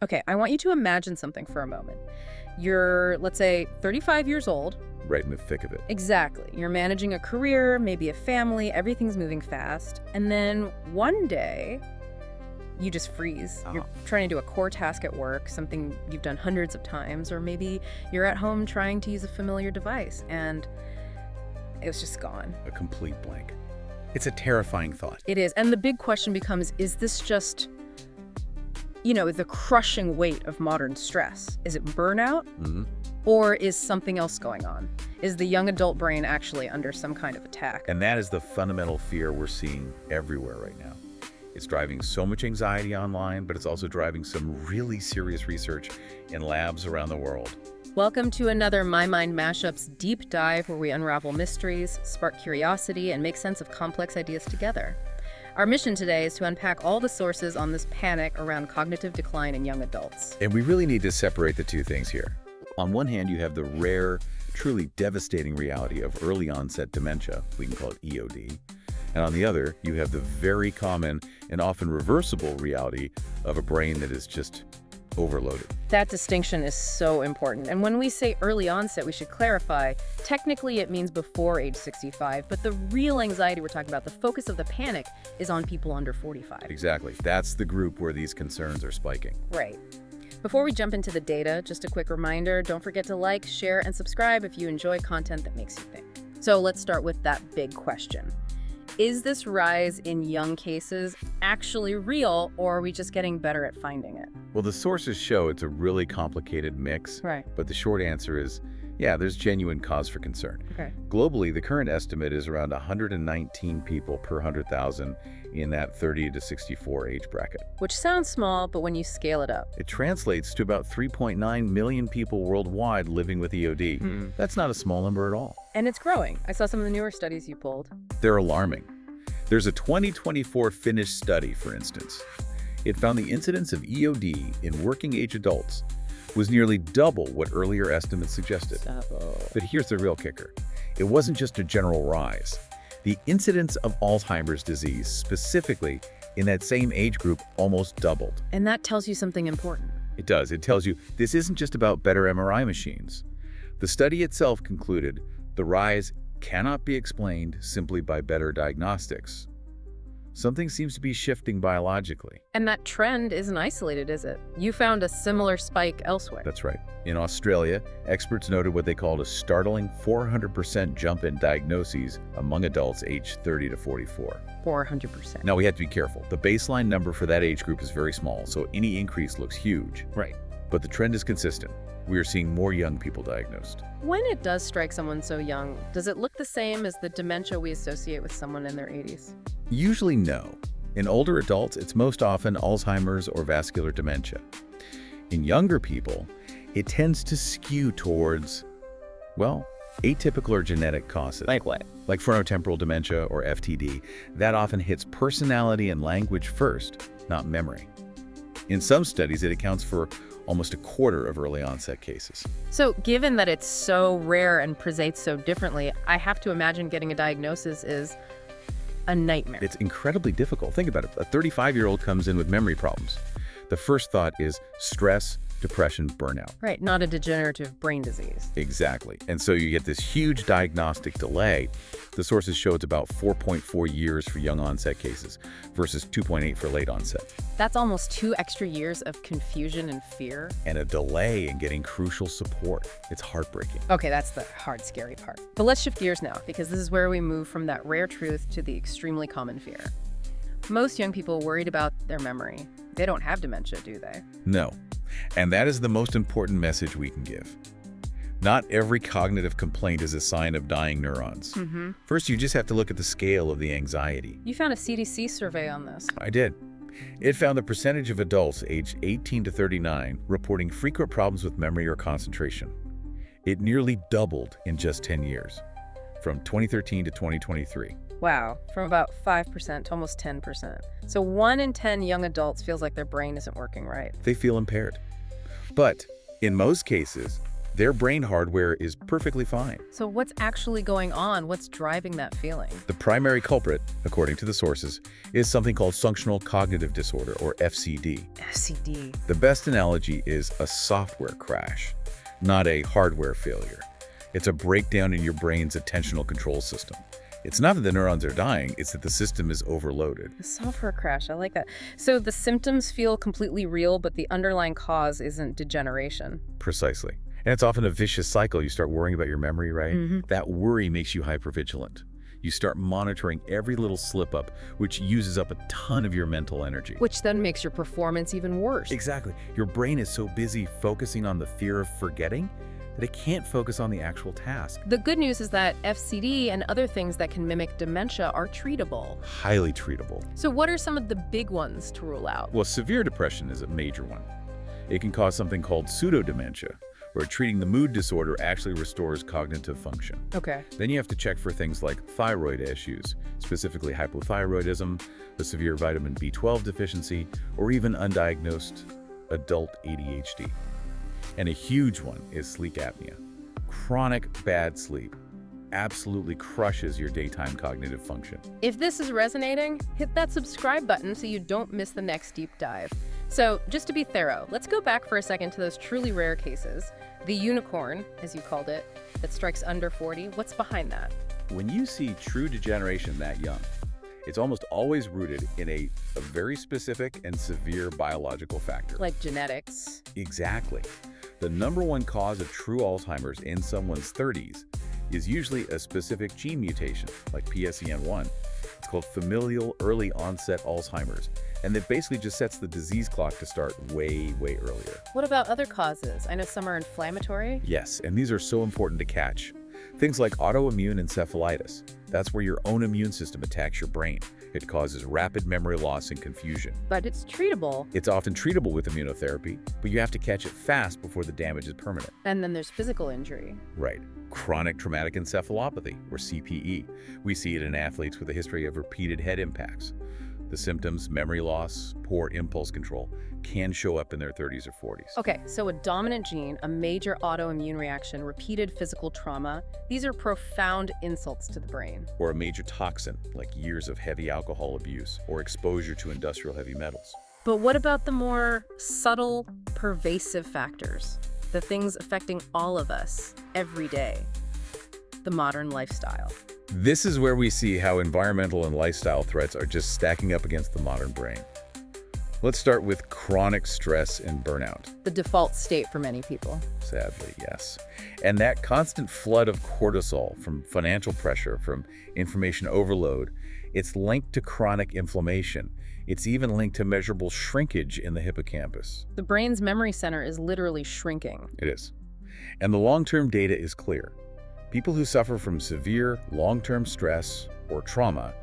Okay, I want you to imagine something for a moment. You're, let's say, 35 years old. Right in the thick of it. Exactly. You're managing a career, maybe a family, everything's moving fast. And then one day, you just freeze. You're trying to do a core task at work, something you've done hundreds of times, or maybe you're at home trying to use a familiar device, and it was just gone. A complete blank. It's a terrifying thought. It is. And the big question becomes, is this just, the crushing weight of modern stress? Is it burnout? Or is something else going on? Is the young adult brain actually under some kind of attack? And that is the fundamental fear we're seeing everywhere right now. It's driving so much anxiety online, but it's also driving some really serious research in labs around the world. Welcome to another My Mind MashUps deep dive where we unravel mysteries, spark curiosity, and make sense of complex ideas together. Our mission today is to unpack all the sources on this panic around cognitive decline in young adults. And we really need to separate the two things here. On one hand, you have the rare, truly devastating reality of early-onset dementia, we can call it EOD. And on the other, you have the very common and often reversible reality of a brain that is just overloaded. That distinction is so important. And when we say early onset, we should clarify, technically it means before age 65, but the real anxiety we're talking about, the focus of the panic, is on people under 45. Exactly. That's the group where these concerns are spiking. Right. Before we jump into the data, just a quick reminder, don't forget to like, share, and subscribe if you enjoy content that makes you think. So let's start with that big question. Is this rise in young cases actually real, or are we just getting better at finding it? Well, the sources show it's a really complicated mix. Right. But the short answer is, yeah, there's genuine cause for concern. Okay. Globally, the current estimate is around 119 people per 100,000 in that 30 to 64 age bracket. Which sounds small, but when you scale it up. It translates to about 3.9 million people worldwide living with EOD. That's not a small number at all. And it's growing. I saw some of the newer studies you pulled. They're alarming. There's a 2024 Finnish study, for instance. It found the incidence of EOD in working-age adults was nearly double what earlier estimates suggested. But here's the real kicker. It wasn't just a general rise. The incidence of Alzheimer's disease, specifically in that same age group, almost doubled. And that tells you something important. It does. It tells you this isn't just about better MRI machines. The study itself concluded the rise cannot be explained simply by better diagnostics. Something seems to be shifting biologically. And that trend isn't isolated, is it? You found a similar spike elsewhere. That's right. In Australia, experts noted what they called a startling 400% jump in diagnoses among adults aged 30 to 44. 400%. Now, we have to be careful. The baseline number for that age group is very small, so any increase looks huge. Right. But the trend is consistent. We are seeing more young people diagnosed. When it does strike someone so young, does it look the same as the dementia we associate with someone in their 80s? Usually no. In older adults, it's most often Alzheimer's or vascular dementia. In younger people, it tends to skew towards, well, atypical or genetic causes. Like what? Like frontotemporal dementia or FTD. That often hits personality and language first, not memory. In some studies, it accounts for almost a quarter of early onset cases. So given that it's so rare and presents so differently, I have to imagine getting a diagnosis is a nightmare. It's incredibly difficult. Think about it. A 35-year-old comes in with memory problems. The first thought is stress, depression, burnout. Right, not a degenerative brain disease. Exactly. And so you get this huge diagnostic delay. The sources show it's about 4.4 years for young onset cases versus 2.8 for late onset. That's almost 2 extra years of confusion and fear. And a delay in getting crucial support. It's heartbreaking. Okay, that's the hard, scary part. But let's shift gears now, because this is where we move from that rare truth to the extremely common fear. Most young people worried about their memory. They don't have dementia, do they? No. And that is the most important message we can give. Not every cognitive complaint is a sign of dying neurons. First, you just have to look at the scale of the anxiety. You found a CDC survey on this. I did. It found the percentage of adults aged 18 to 39 reporting frequent problems with memory or concentration. It nearly doubled in just 10 years, from 2013 to 2023. Wow, from about 5% to almost 10%. So 1 in 10 young adults feels like their brain isn't working right. They feel impaired. But in most cases, Their brain hardware is perfectly fine. So what's actually going on? What's driving that feeling? The primary culprit, according to the sources, is something called functional cognitive disorder, or FCD. FCD. The best analogy is a software crash, not a hardware failure. It's a breakdown in your brain's attentional control system. It's not that the neurons are dying, it's that the system is overloaded. The software crash, I like that. So the symptoms feel completely real, but the underlying cause isn't degeneration. Precisely. And it's often a vicious cycle. You start worrying about your memory, right? Mm-hmm. That worry makes you hypervigilant. You start monitoring every little slip-up, which uses up a ton of your mental energy. Which then makes your performance even worse. Exactly. Your brain is so busy focusing on the fear of forgetting that it can't focus on the actual task. The good news is that FCD and other things that can mimic dementia are treatable. Highly treatable. So what are some of the big ones to rule out? Well, severe depression is a major one. It can cause something called pseudodementia, where treating the mood disorder actually restores cognitive function. Okay. Then you have to check for things like thyroid issues, specifically hypothyroidism, the severe vitamin B12 deficiency, or even undiagnosed adult ADHD. And a huge one is sleep apnea. Chronic bad sleep absolutely crushes your daytime cognitive function. If this is resonating, hit that subscribe button so you don't miss the next deep dive. So just to be thorough, let's go back for a second to those truly rare cases. The unicorn, as you called it, that strikes under 40. What's behind that? When you see true degeneration that young, it's almost always rooted in a very specific and severe biological factor. Like genetics. Exactly. The number one cause of true Alzheimer's in someone's 30s is usually a specific gene mutation, like PSEN1. It's called familial early-onset Alzheimer's, and it basically just sets the disease clock to start way, way earlier. What about other causes? I know some are inflammatory. Yes, and these are so important to catch. Things like autoimmune encephalitis. That's where your own immune system attacks your brain. It causes rapid memory loss and confusion. But it's treatable. It's often treatable with immunotherapy, but you have to catch it fast before the damage is permanent. And then there's physical injury. Right. Chronic traumatic encephalopathy, or CTE. We see it in athletes with a history of repeated head impacts. The symptoms, memory loss, poor impulse control, can show up in their 30s or 40s. Okay, so a dominant gene, a major autoimmune reaction, repeated physical trauma, these are profound insults to the brain. Or a major toxin, like years of heavy alcohol abuse or exposure to industrial heavy metals. But what about the more subtle, pervasive factors? The things affecting all of us every day? The modern lifestyle. This is where we see how environmental and lifestyle threats are just stacking up against the modern brain. Let's start with chronic stress and burnout. The default state for many people. Sadly, yes. And that constant flood of cortisol from financial pressure, from information overload, it's linked to chronic inflammation. It's even linked to measurable shrinkage in the hippocampus. The brain's memory center is literally shrinking. It is. And the long-term data is clear. People who suffer from severe, long-term stress or trauma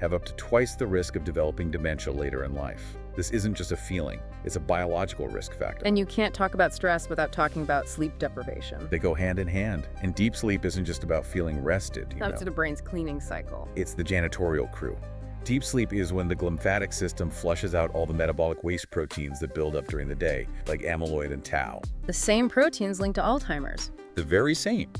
have up to twice the risk of developing dementia later in life. This isn't just a feeling, it's a biological risk factor. And you can't talk about stress without talking about sleep deprivation. They go hand in hand. And deep sleep isn't just about feeling rested, Up to the brain's cleaning cycle. It's the janitorial crew. Deep sleep is when the glymphatic system flushes out all the metabolic waste proteins that build up during the day, like amyloid and tau. The same proteins linked to Alzheimer's. The very same.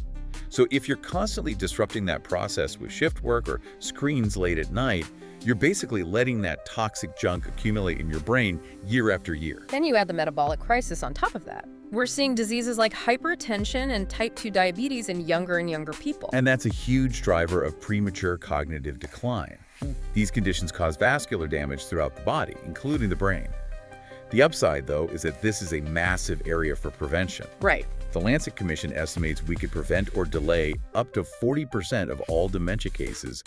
So if you're constantly disrupting that process with shift work or screens late at night, you're basically letting that toxic junk accumulate in your brain year after year. Then you add the metabolic crisis on top of that. We're seeing diseases like hypertension and type 2 diabetes in younger and younger people. And that's a huge driver of premature cognitive decline. These conditions cause vascular damage throughout the body, including the brain. The upside, though, is that this is a massive area for prevention. Right. The Lancet Commission estimates we could prevent or delay up to 40% of all dementia cases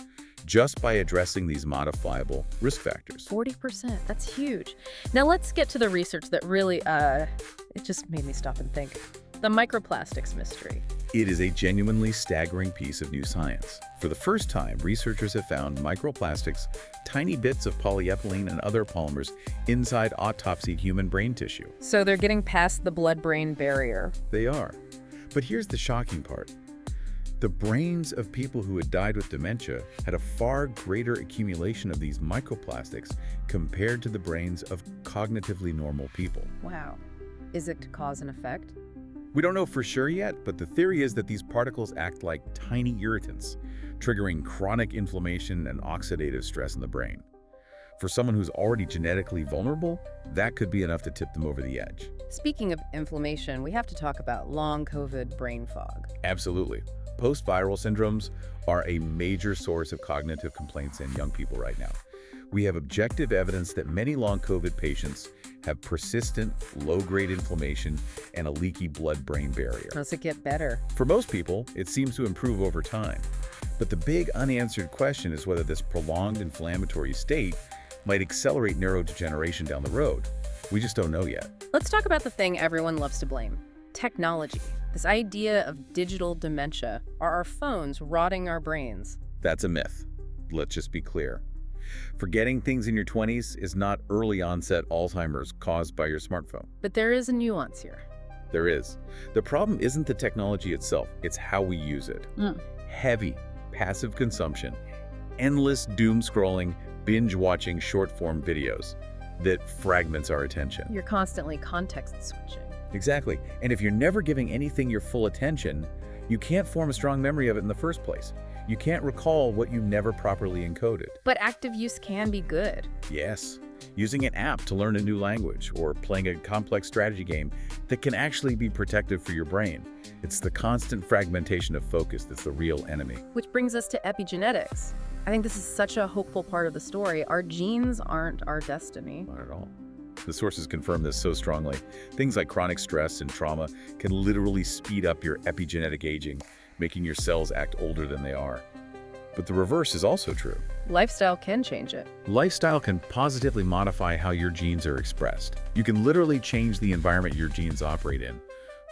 just by addressing these modifiable risk factors. 40%, that's huge. Now let's get to the research that really, it just made me stop and think. The microplastics mystery. It is a genuinely staggering piece of new science. For the first time, researchers have found microplastics, tiny bits of polyethylene and other polymers inside autopsied human brain tissue. So they're getting past the blood-brain barrier. They are. But here's the shocking part. The brains of people who had died with dementia had a far greater accumulation of these microplastics compared to the brains of cognitively normal people. Wow. Is it cause and effect? We don't know for sure yet, but the theory is that these particles act like tiny irritants, triggering chronic inflammation and oxidative stress in the brain. For someone who's already genetically vulnerable, that could be enough to tip them over the edge. Speaking of inflammation, we have to talk about long COVID brain fog. Absolutely. Post-viral syndromes are a major source of cognitive complaints in young people right now. We have objective evidence that many long COVID patients have persistent, low-grade inflammation and a leaky blood-brain barrier. Does it get better? For most people, it seems to improve over time. But the big unanswered question is whether this prolonged inflammatory state might accelerate neurodegeneration down the road. We just don't know yet. Let's talk about the thing everyone loves to blame: technology. This idea of digital dementia. Are our phones rotting our brains? That's a myth. Let's just be clear. Forgetting things in your 20s is not early-onset Alzheimer's caused by your smartphone. But there is a nuance here. There is. The problem isn't the technology itself, it's how we use it. Heavy, passive consumption, endless doom scrolling, binge-watching short-form videos that fragments our attention. You're constantly context switching. Exactly. And if you're never giving anything your full attention, you can't form a strong memory of it in the first place. You can't recall what you never properly encoded. But active use can be good. Yes. Using an app to learn a new language or playing a complex strategy game that can actually be protective for your brain. It's the constant fragmentation of focus that's the real enemy. Which brings us to epigenetics. I think this is such a hopeful part of the story. Our genes aren't our destiny. Not at all. The sources confirm this so strongly. Things like chronic stress and trauma can literally speed up your epigenetic aging, making your cells act older than they are. But the reverse is also true. Lifestyle can change it. Lifestyle can positively modify how your genes are expressed. You can literally change the environment your genes operate in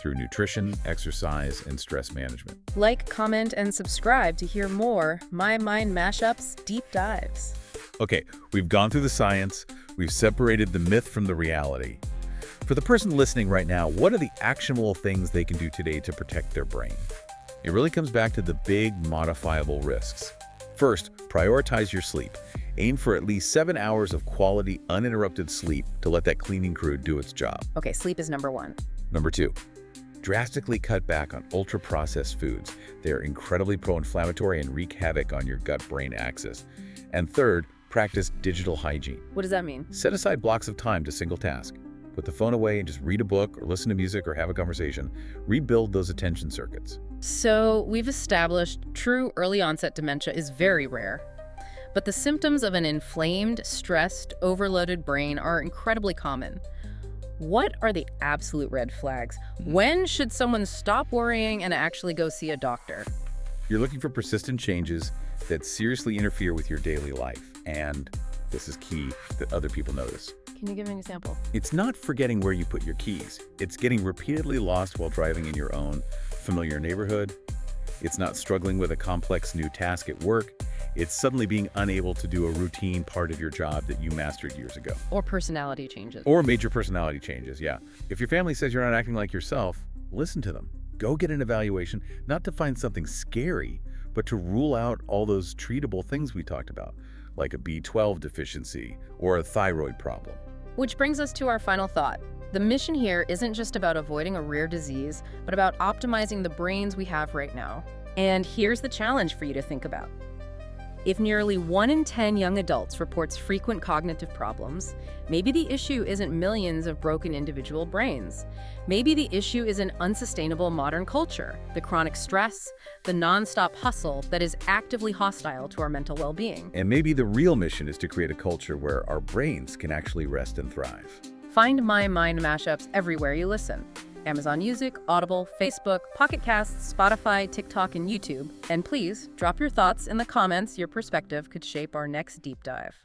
through nutrition, exercise, and stress management. Like, comment, and subscribe to hear more My Mind MashUps deep dives. Okay, we've gone through the science, we've separated the myth from the reality. For the person listening right now, what are the actionable things they can do today to protect their brain? It really comes back to the big modifiable risks. First, prioritize your sleep. Aim for at least 7 hours of quality, uninterrupted sleep to let that cleaning crew do its job. Okay, sleep is number one. Number 2, drastically cut back on ultra-processed foods. They are incredibly pro-inflammatory and wreak havoc on your gut-brain axis. And third, practice digital hygiene. What does that mean? Set aside blocks of time to single task. Put the phone away and just read a book or listen to music or have a conversation. Rebuild those attention circuits. So we've established true early onset dementia is very rare, but the symptoms of an inflamed, stressed, overloaded brain are incredibly common. What are the absolute red flags? When should someone stop worrying and actually go see a doctor? You're looking for persistent changes that seriously interfere with your daily life. And this is key, that other people notice. Can you give me an example? It's not forgetting where you put your keys. It's getting repeatedly lost while driving in your own familiar neighborhood. It's not struggling with a complex new task at work. It's suddenly being unable to do a routine part of your job that you mastered years ago. Or personality changes. Or major personality changes, yeah. If your family says you're not acting like yourself, listen to them. Go get an evaluation, not to find something scary, but to rule out all those treatable things we talked about, like a B12 deficiency or a thyroid problem. Which brings us to our final thought. The mission here isn't just about avoiding a rare disease, but about optimizing the brains we have right now. And here's the challenge for you to think about. If nearly 1 in 10 young adults reports frequent cognitive problems, maybe the issue isn't millions of broken individual brains. Maybe the issue is an unsustainable modern culture, the chronic stress, the nonstop hustle that is actively hostile to our mental well-being. And maybe the real mission is to create a culture where our brains can actually rest and thrive. Find My Mind MashUps everywhere you listen. Amazon Music, Audible, Facebook, Pocket Casts, Spotify, TikTok, and YouTube. And please, drop your thoughts in the comments. Your perspective could shape our next deep dive.